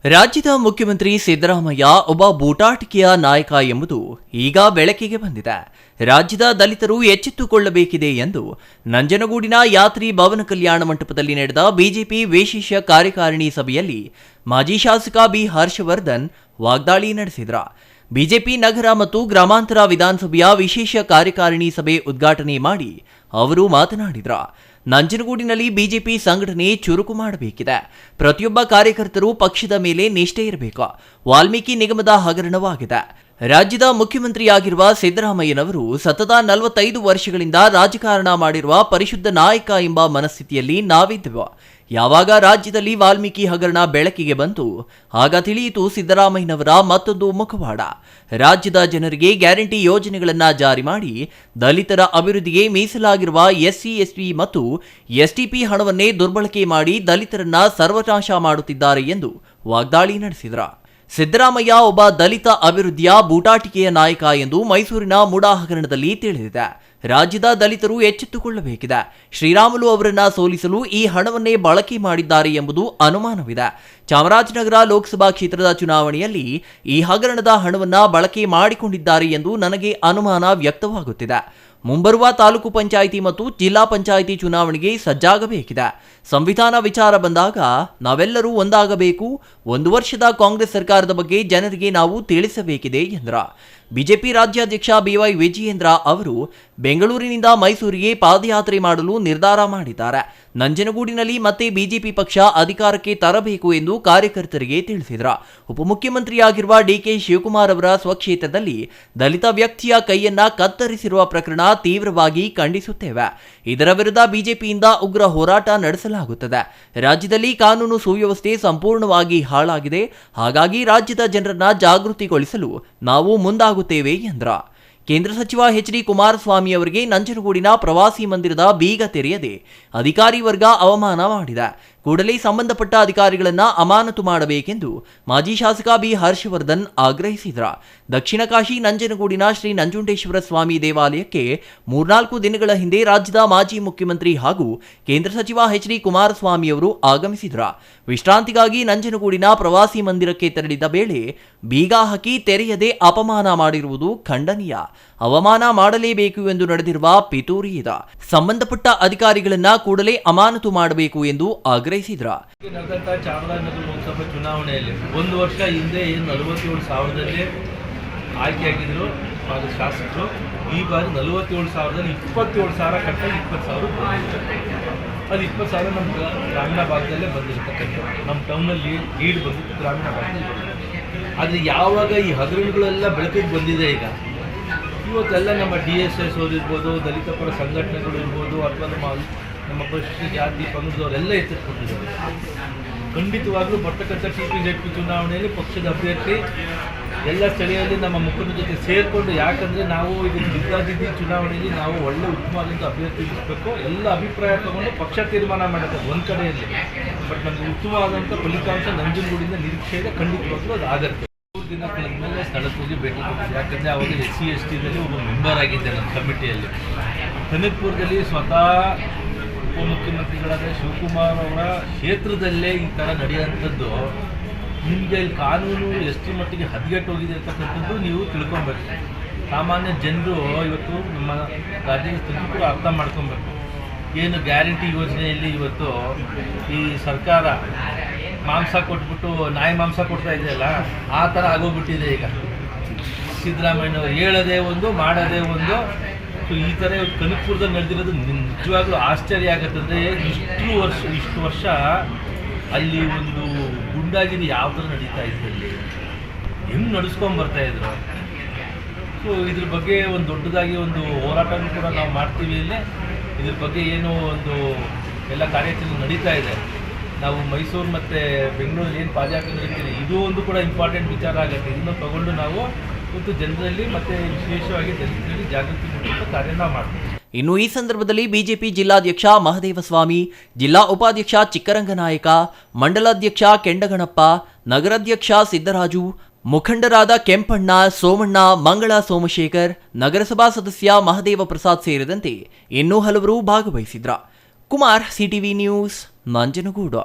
ರಾಜ್ಯದ ಮುಖ್ಯಮಂತ್ರಿ ಸಿದ್ದರಾಮಯ್ಯ ಒಬ್ಬ ಬೂಟಾಟಿಕೆಯ ನಾಯಕ ಎಂಬುದು ಈಗ ಬೆಳಕಿಗೆ ಬಂದಿದೆ. ರಾಜ್ಯದ ದಲಿತರು ಎಚ್ಚೆತ್ತುಕೊಳ್ಳಬೇಕಿದೆ ಎಂದು ನಂಜನಗೂಡಿನ ಯಾತ್ರಿ ಭವನ ಕಲ್ಯಾಣ ಮಂಟಪದಲ್ಲಿ ನಡೆದ ಬಿಜೆಪಿ ವಿಶೇಷ ಕಾರ್ಯಕಾರಿಣಿ ಸಭೆಯಲ್ಲಿ ಮಾಜಿ ಶಾಸಕ ಬಿ ಹರ್ಷವರ್ಧನ್ ವಾಗ್ದಾಳಿ ನಡೆಸಿದರು. ಬಿಜೆಪಿ ನಗರ ಮತ್ತು ಗ್ರಾಮಾಂತರ ವಿಧಾನಸಭೆಯ ವಿಶೇಷ ಕಾರ್ಯಕಾರಿಣಿ ಸಭೆ ಉದ್ಘಾಟನೆ ಮಾಡಿ ಅವರು ಮಾತನಾಡಿದರು. ನಂಜನಗೂಡಿನಲ್ಲಿ ಬಿಜೆಪಿ ಸಂಘಟನೆ ಚುರುಕು ಮಾಡಬೇಕಿದೆ. ಪ್ರತಿಯೊಬ್ಬ ಕಾರ್ಯಕರ್ತರು ಪಕ್ಷದ ಮೇಲೆ ನಿಷ್ಠೆ ಇರಬೇಕು. ವಾಲ್ಮೀಕಿ ನಿಗಮದ ಹಗರಣವಾಗಿದೆ. ರಾಜ್ಯದ ಮುಖ್ಯಮಂತ್ರಿಯಾಗಿರುವ ಸಿದ್ದರಾಮಯ್ಯನವರು ಸತತ 45 ವರ್ಷಗಳಿಂದ ರಾಜಕಾರಣ ಮಾಡಿರುವ ಪರಿಶುದ್ಧ ನಾಯಕ ಎಂಬ ಮನಸ್ಥಿತಿಯಲ್ಲಿ ನಾವಿದ್ದೆವು. ಯಾವಾಗ ರಾಜ್ಯದಲ್ಲಿ ವಾಲ್ಮೀಕಿ ಹಗರಣ ಬೆಳಕಿಗೆ ಬಂತು ಆಗ ತಿಳಿಯಿತು ಸಿದ್ದರಾಮಯ್ಯನವರ ಮತ್ತೊಂದು ಮುಖವಾಡ. ರಾಜ್ಯದ ಜನರಿಗೆ ಗ್ಯಾರಂಟಿ ಯೋಜನೆಗಳನ್ನು ಜಾರಿ ಮಾಡಿ ದಲಿತರ ಅಭಿವೃದ್ಧಿಗೆ ಮೀಸಲಾಗಿರುವ ಎಸ್ಸಿ, ಎಸ್ಟಿ ಮತ್ತು ಎಸ್ಟಿಪಿ ಹಣವನ್ನೇ ದುರ್ಬಳಕೆ ಮಾಡಿ ದಲಿತರನ್ನ ಸರ್ವನಾಶ ಮಾಡುತ್ತಿದ್ದಾರೆ ಎಂದು ವಾಗ್ದಾಳಿ ನಡೆಸಿದರು. ಸಿದ್ದರಾಮಯ್ಯ ಒಬ್ಬ ದಲಿತ ಅಭಿವೃದ್ಧಿಯ ಬೂಟಾಟಿಕೆಯ ನಾಯಕ ಎಂದು ಮೈಸೂರಿನ ಮುಡಾ ಹಗರಣದಲ್ಲಿ ತಿಳಿದಿದೆ. ರಾಜ್ಯದ ದಲಿತರು ಎಚ್ಚೆತ್ತುಕೊಳ್ಳಬೇಕಿದೆ. ಶ್ರೀರಾಮುಲು ಅವರನ್ನ ಸೋಲಿಸಲು ಈ ಹಣವನ್ನೇ ಬಳಕೆ ಮಾಡಿದ್ದಾರೆ ಎಂಬುದು ಅನುಮಾನವಿದೆ. ಚಾಮರಾಜನಗರ ಲೋಕಸಭಾ ಕ್ಷೇತ್ರದ ಚುನಾವಣೆಯಲ್ಲಿ ಈ ಹಗರಣದ ಹಣವನ್ನ ಬಳಕೆ ಮಾಡಿಕೊಂಡಿದ್ದಾರೆ ಎಂದು ನನಗೆ ಅನುಮಾನ ವ್ಯಕ್ತವಾಗುತ್ತಿದೆ. ಮುಂಬರುವ ತಾಲೂಕು ಪಂಚಾಯಿತಿ ಮತ್ತು ಜಿಲ್ಲಾ ಪಂಚಾಯಿತಿ ಚುನಾವಣೆಗೆ ಸಜ್ಜಾಗಬೇಕಿದೆ. ಸಂವಿಧಾನ ವಿಚಾರ ಬಂದಾಗ ನಾವೆಲ್ಲರೂ ಒಂದಾಗಬೇಕು. 1 ವರ್ಷದ ಕಾಂಗ್ರೆಸ್ ಸರ್ಕಾರದ ಬಗ್ಗೆ ಜನರಿಗೆ ನಾವು ತಿಳಿಸಬೇಕಿದೆ ಎಂದರು. ಬಿಜೆಪಿ ರಾಜ್ಯಾಧ್ಯಕ್ಷ ಬಿವೈ ವಿಜಯೇಂದ್ರ ಅವರು ಬೆಂಗಳೂರಿನಿಂದ ಮೈಸೂರಿಗೆ ಪಾದಯಾತ್ರೆ ಮಾಡಲು ನಿರ್ಧಾರ ಮಾಡಿದ್ದಾರೆ. ನಂಜನಗೂಡಿನಲ್ಲಿ ಮತ್ತೆ ಬಿಜೆಪಿ ಪಕ್ಷ ಅಧಿಕಾರಕ್ಕೆ ತರಬೇಕು ಎಂದು ಕಾರ್ಯಕರ್ತರಿಗೆ ತಿಳಿಸಿದರು. ಉಪಮುಖ್ಯಮಂತ್ರಿಯಾಗಿರುವ ಡಿಕೆ ಶಿವಕುಮಾರ್ ಅವರ ಸ್ವಕ್ಷೇತ್ರದಲ್ಲಿ ದಲಿತ ವ್ಯಕ್ತಿಯ ಕೈಯನ್ನ ಕತ್ತರಿಸಿರುವ ಪ್ರಕರಣ ತೀವ್ರವಾಗಿ ಖಂಡಿಸುತ್ತೇವೆ. ಇದರ ವಿರುದ್ಧ ಬಿಜೆಪಿಯಿಂದ ಉಗ್ರ ಹೋರಾಟ ನಡೆಸಲಾಗುತ್ತದೆ. ರಾಜ್ಯದಲ್ಲಿ ಕಾನೂನು ಸುವ್ಯವಸ್ಥೆ ಸಂಪೂರ್ಣವಾಗಿ ಹಾಳಾಗಿದೆ. ಹಾಗಾಗಿ ರಾಜ್ಯದ ಜನರನ್ನ ಜಾಗೃತಿಗೊಳಿಸಲು ನಾವು ಮುಂದಾಗುತ್ತೇವೆ ಎಂದರು. ಕೇಂದ್ರ ಸಚಿವ ಎಚ್ ಡಿ ಕುಮಾರಸ್ವಾಮಿ ಅವರಿಗೆ ನಂಜನಗೂಡಿನ ಪ್ರವಾಸಿ ಮಂದಿರದ ಬೀಗ ತೆರೆಯದೆ ಅಧಿಕಾರಿ ವರ್ಗ ಅವಮಾನ ಮಾಡಿದೆ. ಕೂಡಲೇ ಸಂಬಂಧಪಟ್ಟ ಅಧಿಕಾರಿಗಳನ್ನು ಅಮಾನತು ಮಾಡಬೇಕೆಂದು ಮಾಜಿ ಶಾಸಕ ಬಿ ಹರ್ಷವರ್ಧನ್ ಆಗ್ರಹಿಸಿದರು. ದಕ್ಷಿಣ ಕಾಶಿ ನಂಜನಗೂಡಿನ ಶ್ರೀ ನಂಜುಂಡೇಶ್ವರ ಸ್ವಾಮಿ ದೇವಾಲಯಕ್ಕೆ 3-4 ದಿನಗಳ ಹಿಂದೆ ರಾಜ್ಯದ ಮಾಜಿ ಮುಖ್ಯಮಂತ್ರಿ ಹಾಗೂ ಕೇಂದ್ರ ಸಚಿವ ಎಚ್ ಡಿ ಕುಮಾರಸ್ವಾಮಿ ಅವರು ಆಗಮಿಸಿದರು. ವಿಶ್ರಾಂತಿಗಾಗಿ ನಂಜನಗೂಡಿನ ಪ್ರವಾಸಿ ಮಂದಿರಕ್ಕೆ ತೆರಳಿದ ವೇಳೆ ಬೀಗ ಹಾಕಿ ತೆರೆಯದೆ ಅಪಮಾನ ಮಾಡಿರುವುದು ಖಂಡನೀಯ. ಅವಮಾನ ಮಾಡಲೇಬೇಕು ಎಂದು ನಡೆದಿರುವ ಪಿತೂರಿ ಇದೆ. ಸಂಬಂಧಪಟ್ಟ ಅಧಿಕಾರಿಗಳನ್ನ ಕೂಡಲೇ ಅಮಾನತು ಮಾಡಬೇಕು ಎಂದು ಆಗ್ರಹಿಸಿದ್ರು. ಚಾಮರಾಜನಗರ ಲೋಕಸಭಾ ಚುನಾವಣೆಯಲ್ಲಿ 1 ವರ್ಷ ಹಿಂದೆ 47,000ದಲ್ಲಿ ಆಯ್ಕೆಯಾಗಿದ್ರು ಶಾಸಕರು. ಈ ಬಾರಿ 47,000ದಲ್ಲಿ 27,000 ಕಟ್ಟ 20,000 ಅದು 20,000 ನಮ್ಮ ಗ್ರಾಮೀಣ ಭಾಗದಲ್ಲೇ ಬಂದಿರ್ತಕ್ಕಂಥ ನಮ್ಮ ಟೌನಲ್ಲಿ ಲೀಡ್ ಬಂದಿತ್ತು ಗ್ರಾಮೀಣ ಭಾಗದಲ್ಲಿ. ಆದರೆ ಯಾವಾಗ ಈ ಹಗರಣಗಳೆಲ್ಲ ಬೆಳಕಿಗೆ ಬಂದಿದೆ ಈಗ ಇವತ್ತೆಲ್ಲ ನಮ್ಮ DSS ಅವರು ಇರ್ಬೋದು, ದಲಿತ ಪರ ಸಂಘಟನೆಗಳು ಇರ್ಬೋದು, ಅಥವಾ ನಮ್ಮ ಪರಿಶಿಷ್ಟ ಜಾತಿ ಪಂಗಡದವರೆಲ್ಲ ಎಚ್ಚೆತ್ತುಕೊಂಡಿದ್ದಾರೆ. ಖಂಡಿತವಾಗ್ಲೂ ಬರ್ತಕ್ಕಂಥ TP-ZP ಚುನಾವಣೆಯಲ್ಲಿ ಪಕ್ಷದ ಅಭ್ಯರ್ಥಿ ಎಲ್ಲ ಸ್ಥಳೀಯರಲ್ಲಿ ನಮ್ಮ ಮುಖಂಡರ ಜೊತೆ ಸೇರಿಕೊಂಡು, ಯಾಕಂದರೆ ನಾವು ಇದನ್ನು ಜಿದ್ದಾಜಿದ್ದಿ ಚುನಾವಣೆಯಲ್ಲಿ ನಾವು ಒಳ್ಳೆ ಉತ್ತಮವಾದಂಥ ಅಭ್ಯರ್ಥಿ ಇರಿಸಬೇಕು. ಎಲ್ಲ ಅಭಿಪ್ರಾಯ ತಗೊಂಡು ಪಕ್ಷ ತೀರ್ಮಾನ ಮಾಡಿದ್ದಾರೆ ಒಂದು ಕಡೆಯಲ್ಲಿ. ಬಟ್ ನಮಗೆ ಉತ್ತಮವಾದಂಥ ಫಲಿತಾಂಶ ನಂಜನಗೂಡಿನ ನಿರೀಕ್ಷೆ ಇದೆ. ಖಂಡಿತವಾಗ್ಲೂ ಅದು ಆಗುತ್ತೆ. 3 ದಿನ ಕಳೆದ ಮೇಲೆ ಸ್ಥಳಕ್ಕೆ ಭೇಟಿ ಕೊಟ್ಟಿದ್ದೆ. ಯಾಕಂದರೆ ಅವಾಗ SC STದಲ್ಲಿ ಒಬ್ಬ ಮೆಂಬರ್ ಆಗಿದ್ದೆ ನಮ್ಮ ಕಮಿಟಿಯಲ್ಲಿ. ಕನಕಪುರದಲ್ಲಿ ಸ್ವತಃ ಉಪಮುಖ್ಯಮಂತ್ರಿಗಳಾದ ಶಿವಕುಮಾರ್ ಅವರ ಕ್ಷೇತ್ರದಲ್ಲೇ ಈ ಥರ ನಡೆಯುವಂಥದ್ದು, ನಿಮಗೆ ಇಲ್ಲಿ ಕಾನೂನು ಎಷ್ಟು ಮಟ್ಟಿಗೆ ಹದಗೆಟ್ಟೋಗಿದೆ ಅಂತಕ್ಕಂಥದ್ದು ನೀವು ತಿಳ್ಕೊಬೇಕು. ಸಾಮಾನ್ಯ ಜನರು ಇವತ್ತು ನಮ್ಮ ರಾಜ್ಯದ ಸ್ಥಿತಿಗೂ ಅರ್ಥ ಮಾಡ್ಕೊಬೇಕು. ಏನು ಗ್ಯಾರಂಟಿ ಯೋಜನೆಯಲ್ಲಿ ಇವತ್ತು ಈ ಸರ್ಕಾರ ಮಾಂಸ ಕೊಟ್ಬಿಟ್ಟು ನಾಯಿ ಮಾಂಸ ಕೊಡ್ತಾ ಇದೆಯಲ್ಲ, ಆ ಥರ ಆಗೋಗ್ಬಿಟ್ಟಿದೆ ಈಗ. ಸಿದ್ದರಾಮಯ್ಯನವರು ಹೇಳೋದೇ ಒಂದು, ಮಾಡೋದೇ ಒಂದು. ಸೊ ಈ ಥರ ಇವತ್ತು ಕನಕಪುರದಲ್ಲಿ ನಡೆದಿರೋದು ನಿಜವಾಗ್ಲೂ ಆಶ್ಚರ್ಯ ಆಗುತ್ತಂದರೆ, ಇಷ್ಟು ವರ್ಷ ಅಲ್ಲಿ ಒಂದು ಗುಂಡಾಗಿರಿ ಯಾವ ಥರ ನಡೀತಾ ಇತ್ತು, ಅಲ್ಲಿ ಹೆಂಗೆ ನಡೆಸ್ಕೊಂಬರ್ತಾಯಿದ್ರು. ಸೊ ಇದ್ರ ಬಗ್ಗೆ ಒಂದು ದೊಡ್ಡದಾಗಿ ಒಂದು ಹೋರಾಟನೂ ಕೂಡ ನಾವು ಮಾಡ್ತೀವಿ. ಇಲ್ಲಿ ಇದ್ರ ಬಗ್ಗೆ ಏನೋ ಒಂದು ಎಲ್ಲ ಕಾರ್ಯಾಚರಣೆ ನಡೀತಾ ಇದೆ. ನಾವು ಮೈಸೂರು ಮತ್ತು ಬೆಂಗಳೂರಲ್ಲಿ ಏನು ಪಾದಯಾತ್ರೆ ನಡೀತೀವಿ, ಇದು ಒಂದು ಕೂಡ ಇಂಪಾರ್ಟೆಂಟ್ ವಿಚಾರ ಆಗುತ್ತೆ. ಇದನ್ನು ತಗೊಂಡು ನಾವು ಇವತ್ತು ಜನರಲ್ಲಿ ಮತ್ತು ವಿಶೇಷವಾಗಿ ದಲಿತರಲ್ಲಿ ಜಾಗೃತಿ ಮೂಡಿಸುವ ಕಾರ್ಯ ನಾವು ಮಾಡ್ತೀವಿ. ಇನ್ನು ಈ ಸಂದರ್ಭದಲ್ಲಿ ಬಿಜೆಪಿ ಜಿಲ್ಲಾಧ್ಯಕ್ಷ ಮಹದೇವಸ್ವಾಮಿ, ಜಿಲ್ಲಾ ಉಪಾಧ್ಯಕ್ಷ ಚಿಕ್ಕರಂಗನಾಯಕ, ಮಂಡಲಾಧ್ಯಕ್ಷ ಕೆಂಡಗಣಪ್ಪ, ನಗರಾಧ್ಯಕ್ಷ ಸಿದ್ದರಾಜು, ಮುಖಂಡರಾದ ಕೆಂಪಣ್ಣ, ಸೋಮಣ್ಣ, ಮಂಗಳ ಸೋಮಶೇಖರ್, ನಗರಸಭಾ ಸದಸ್ಯ ಮಹದೇವ ಪ್ರಸಾದ್ ಸೇರಿದಂತೆ ಇನ್ನೂ ಹಲವರು ಭಾಗವಹಿಸಿದ್ರು. Kumar, CTV news, Nanjangud.